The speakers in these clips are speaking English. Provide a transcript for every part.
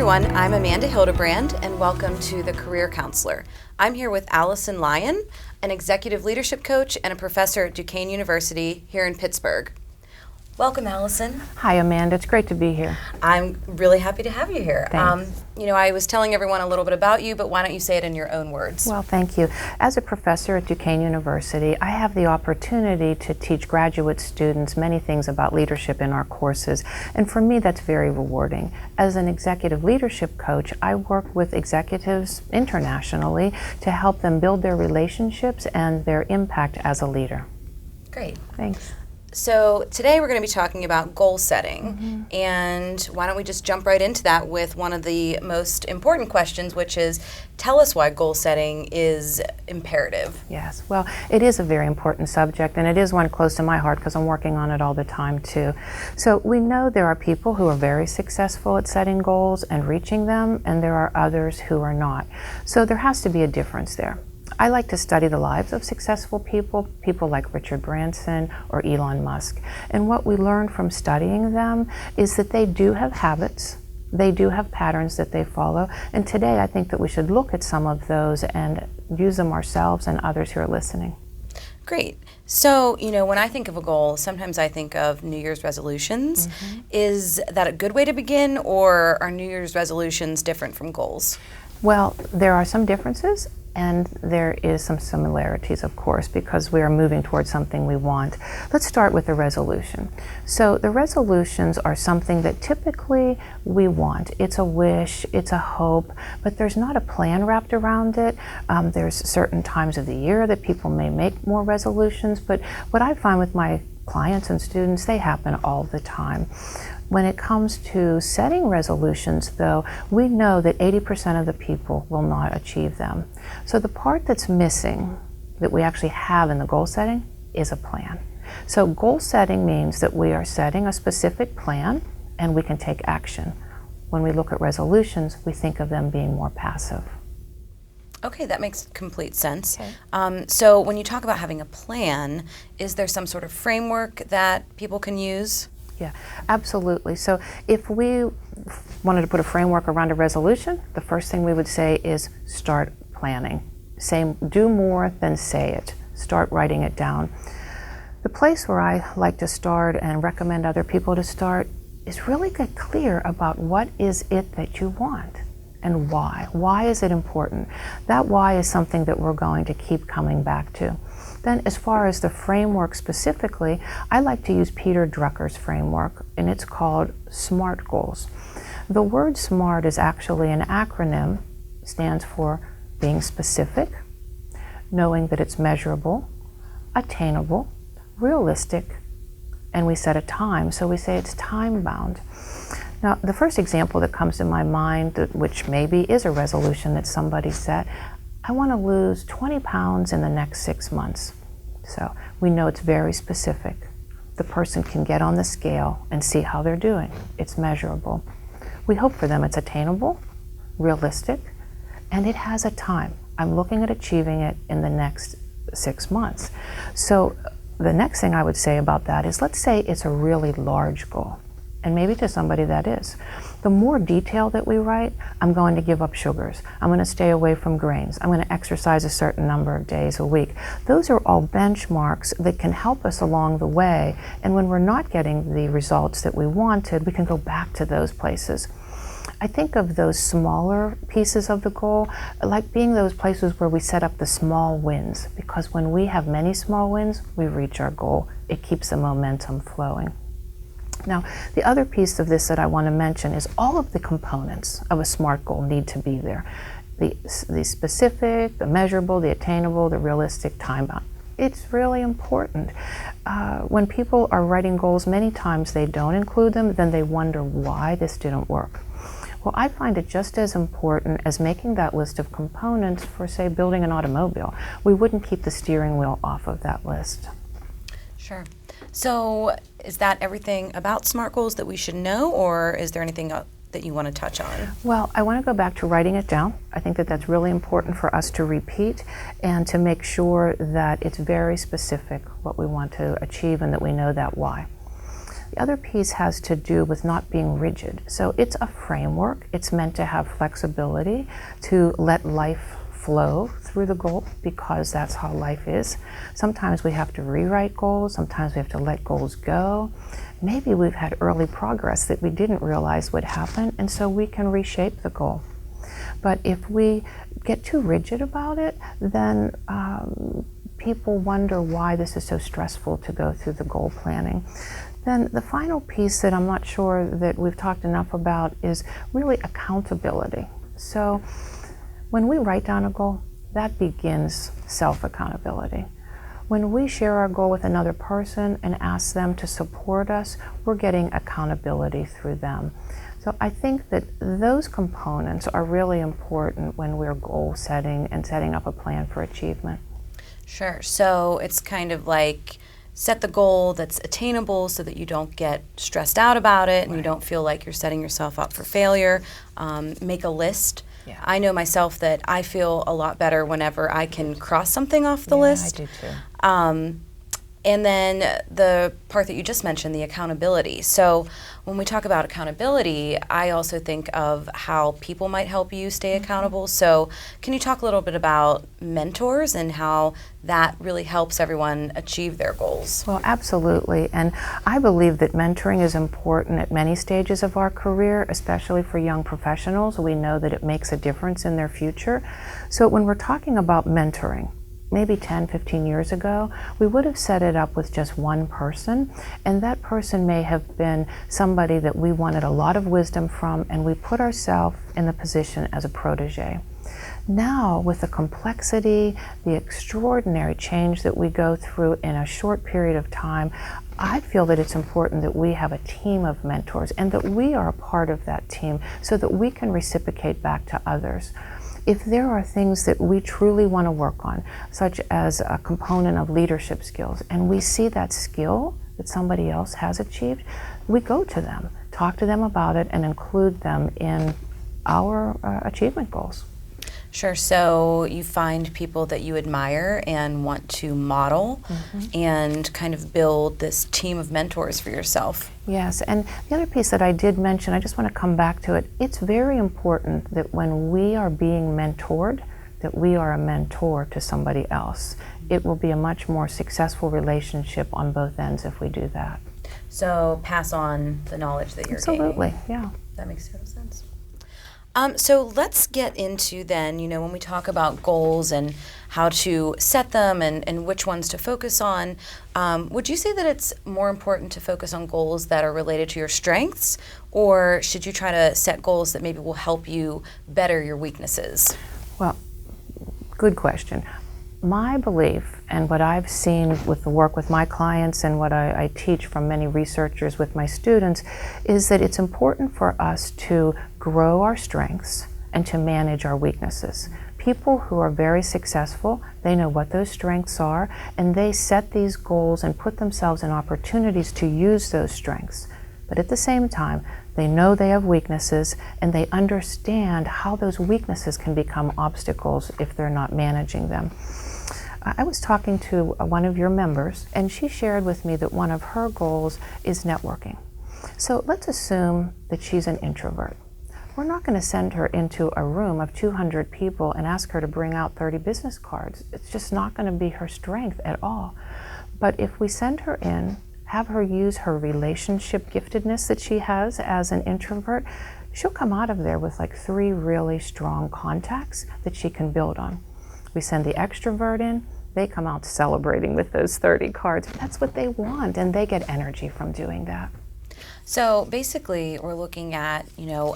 everyone, I'm Amanda Hildebrand, and welcome to The Career Counselor. I'm here with Alyson Lyon, an executive leadership coach and a professor at Duquesne University here in Pittsburgh. Welcome, Alyson. Hi, Amanda. It's great to be here. I'm really happy to have you here. Thanks. I was telling everyone a little bit about you, but why don't you say it in your own words? Well, thank you. As a professor at Duquesne University, I have the opportunity to teach graduate students many things about leadership in our courses, and for me, that's very rewarding. As an executive leadership coach, I work with executives internationally to help them build their relationships and their impact as a leader. Great. Thanks. So today we're going to be talking about goal setting, and why don't we just jump right into that with one of the most important questions, which is, tell us why goal setting is imperative. Yes, well, it is a very important subject, and it is one close to my heart because I'm working on it all the time too. So we know there are people who are very successful at setting goals and reaching them, and there are others who are not. So there has to be a difference there. I like to study the lives of successful people like Richard Branson or Elon Musk. And what we learn from studying them is that they do have habits, they do have patterns that they follow. And today I think that we should look at some of those and use them ourselves and others who are listening. Great. So, when I think of a goal, sometimes I think of New Year's resolutions. Is that a good way to begin, or are New Year's resolutions different from goals? Well, there are some differences. And there is some similarities, of course, because we are moving towards something we want. Let's start with the resolution. So the resolutions are something that typically we want. It's a wish, it's a hope, but there's not a plan wrapped around it. There's certain times of the year that people may make more resolutions, but what I find with my clients and students, they happen all the time. When it comes to setting resolutions, though, we know that 80% of the people will not achieve them. So the part that's missing that we actually have in the goal setting is a plan. So goal setting means that we are setting a specific plan and we can take action. When we look at resolutions, we think of them being more passive. Okay, that makes complete sense. Okay. So when you talk about having a plan, is there some sort of framework that people can use? Yeah, absolutely. So if we wanted to put a framework around a resolution, the first thing we would say is start planning. Do more than say it. Start writing it down. The place where I like to start and recommend other people to start is really get clear about what is it that you want and why. Why is it important? That why is something that we're going to keep coming back to. Then as far as the framework specifically, I like to use Peter Drucker's framework, and it's called SMART goals. The word SMART is actually an acronym, stands for being specific, knowing that it's measurable, attainable, realistic, and we set a time, so we say it's time-bound. Now, the first example that comes to my mind, which maybe is a resolution that somebody set, I want to lose 20 pounds in the next 6 months. So we know it's very specific. The person can get on the scale and see how they're doing. It's measurable. We hope for them it's attainable, realistic, and it has a time. I'm looking at achieving it in the next 6 months. So the next thing I would say about that is, let's say it's a really large goal. And maybe to somebody that is. The more detail that we write, I'm going to give up sugars. I'm going to stay away from grains. I'm going to exercise a certain number of days a week. Those are all benchmarks that can help us along the way. And when we're not getting the results that we wanted, we can go back to those places. I think of those smaller pieces of the goal like being those places where we set up the small wins. Because when we have many small wins, we reach our goal. It keeps the momentum flowing. Now, the other piece of this that I want to mention is all of the components of a SMART goal need to be there. The specific, the measurable, the attainable, the realistic, time-bound. It's really important. When people are writing goals, many times they don't include them, then they wonder why this didn't work. Well, I find it just as important as making that list of components for, say, building an automobile. We wouldn't keep the steering wheel off of that list. Sure. So is that everything about SMART goals that we should know, or is there anything that you want to touch on? Well, I want to go back to writing it down. I think that that's really important for us to repeat and to make sure that it's very specific what we want to achieve and that we know that why. The other piece has to do with not being rigid. So it's a framework. It's meant to have flexibility, to let life flow through the goal, because that's how life is. Sometimes we have to rewrite goals. Sometimes we have to let goals go. Maybe we've had early progress that we didn't realize would happen, and so we can reshape the goal. But if we get too rigid about it, then people wonder why this is so stressful to go through the goal planning. Then the final piece that I'm not sure that we've talked enough about is really accountability. So when we write down a goal, that begins self-accountability. When we share our goal with another person and ask them to support us, we're getting accountability through them. So I think that those components are really important when we're goal setting and setting up a plan for achievement. Sure. So it's kind of like set the goal that's attainable so that you don't get stressed out about it and you don't feel like you're setting yourself up for failure. Make a list. Yeah. I know myself that I feel a lot better whenever I can cross something off the list. I do too. And then the part that you just mentioned, the accountability. So when we talk about accountability, I also think of how people might help you stay accountable. So can you talk a little bit about mentors and how that really helps everyone achieve their goals? Well, absolutely. And I believe that mentoring is important at many stages of our career, especially for young professionals. We know that it makes a difference in their future. So when we're talking about mentoring, maybe 10, 15 years ago, we would have set it up with just one person, and that person may have been somebody that we wanted a lot of wisdom from, and we put ourselves in the position as a protege. Now, with the complexity, the extraordinary change that we go through in a short period of time, I feel that it's important that we have a team of mentors and that we are a part of that team so that we can reciprocate back to others. If there are things that we truly want to work on, such as a component of leadership skills, and we see that skill that somebody else has achieved, we go to them, talk to them about it, and include them in our achievement goals. Sure. So you find people that you admire and want to model and kind of build this team of mentors for yourself. Yes, and the other piece that I did mention, I just want to come back to it. It's very important that when we are being mentored, that we are a mentor to somebody else. It will be a much more successful relationship on both ends if we do that. So pass on the knowledge that you're gaining. Absolutely, yeah. That makes total sense. So let's get into then, when we talk about goals and how to set them and which ones to focus on, would you say that it's more important to focus on goals that are related to your strengths, or should you try to set goals that maybe will help you better your weaknesses? Well, good question. My belief, and what I've seen with the work with my clients and what I teach from many researchers with my students, is that it's important for us to grow our strengths and to manage our weaknesses. People who are very successful, they know what those strengths are, and they set these goals and put themselves in opportunities to use those strengths. But at the same time, they know they have weaknesses, and they understand how those weaknesses can become obstacles if they're not managing them. I was talking to one of your members, and she shared with me that one of her goals is networking. So let's assume that she's an introvert. We're not going to send her into a room of 200 people and ask her to bring out 30 business cards. It's just not going to be her strength at all. But if we send her in, have her use her relationship giftedness that she has as an introvert, she'll come out of there with like 3 really strong contacts that she can build on. We send the extrovert in, they come out celebrating with those 30 cards. That's what they want, and they get energy from doing that. So basically, we're looking at,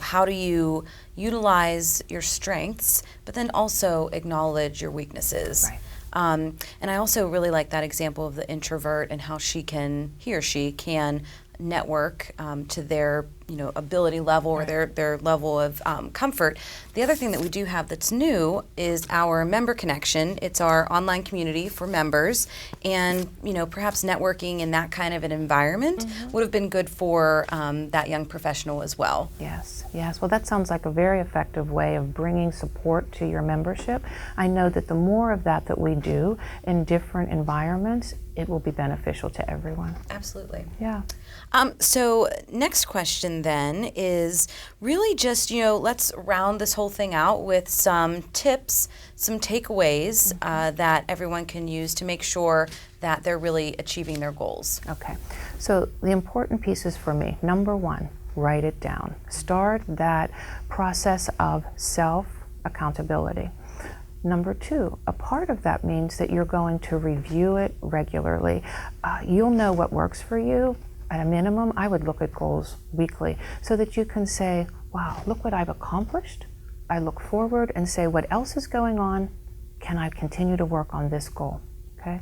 how do you utilize your strengths, but then also acknowledge your weaknesses. Right. And I also really like that example of the introvert and how he or she can network to their ability level or their level of comfort. The other thing that we do have that's new is our member connection. It's our online community for members, and perhaps networking in that kind of an environment would have been good for that young professional as well. Yes. Well, that sounds like a very effective way of bringing support to your membership. I know that the more of that we do in different environments, it will be beneficial to everyone. Absolutely. Yeah. So next question then is really just, let's round this whole thing out with some tips, some takeaways that everyone can use to make sure that they're really achieving their goals. Okay, so the important pieces for me, number one, write it down. Start that process of self-accountability. Number two, a part of that means that you're going to review it regularly. You'll know what works for you. At a minimum, I would look at goals weekly so that you can say, wow, look what I've accomplished. I look forward and say, what else is going on? Can I continue to work on this goal? Okay.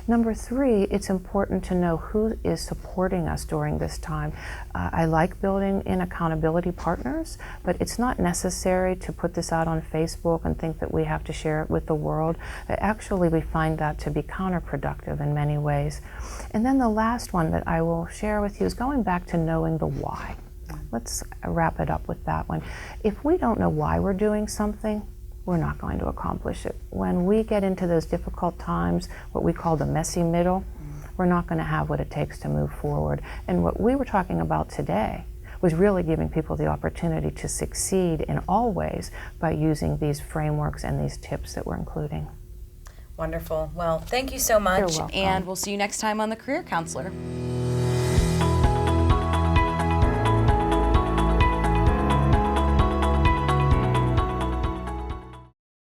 Number three, it's important to know who is supporting us during this time. I like building in accountability partners, but it's not necessary to put this out on Facebook and think that we have to share it with the world. Actually, we find that to be counterproductive in many ways. And then the last one that I will share with you is going back to knowing the why. Let's wrap it up with that one. If we don't know why we're doing something, we're not going to accomplish it. When we get into those difficult times, what we call the messy middle, we're not going to have what it takes to move forward. And what we were talking about today was really giving people the opportunity to succeed in all ways by using these frameworks and these tips that we're including. Wonderful. Well, thank you so much. You're welcome. And we'll see you next time on The Career Counselor.